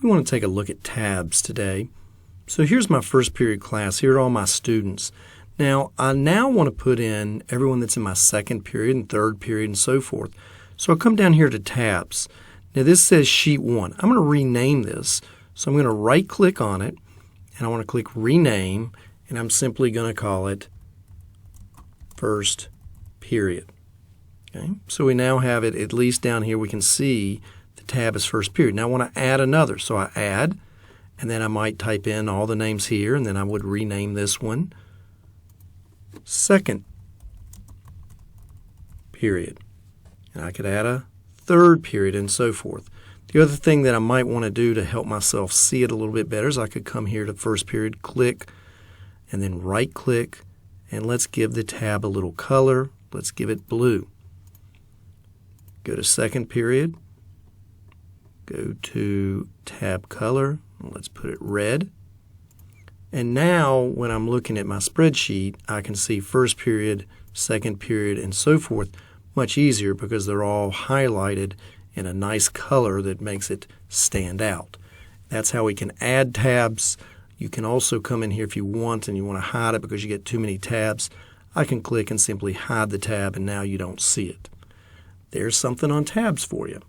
we want to take a look at tabs today. So here's my first period class. Here are all my students. Now, I want to put in everyone that's in my second period and third period and so forth. So I'll come down here to tabs. Now this says sheet 1. I'm going to rename this. So I'm going to right click on it and I want to click rename, and I'm simply going to call it first period. Okay? So we now have it, at least down here we can see the tab is first period. Now I want to add another. So I add, and then I might type in all the names here, and then I would rename this one second period. And I could add a third period and so forth. The other thing that I might want to do to help myself see it a little bit better is I could come here to first period, click, and then right click, and let's give the tab a little color. Let's give it blue. Go to second period, go to tab color, let's put it red. And now when I'm looking at my spreadsheet, I can see first period, second period, and so forth much easier because they're all highlighted in a nice color that makes it stand out. That's how we can add tabs. You can also come in here if you want and you want to hide it because you get too many tabs. I can click and simply hide the tab, and now you don't see it. There's something on tabs for you.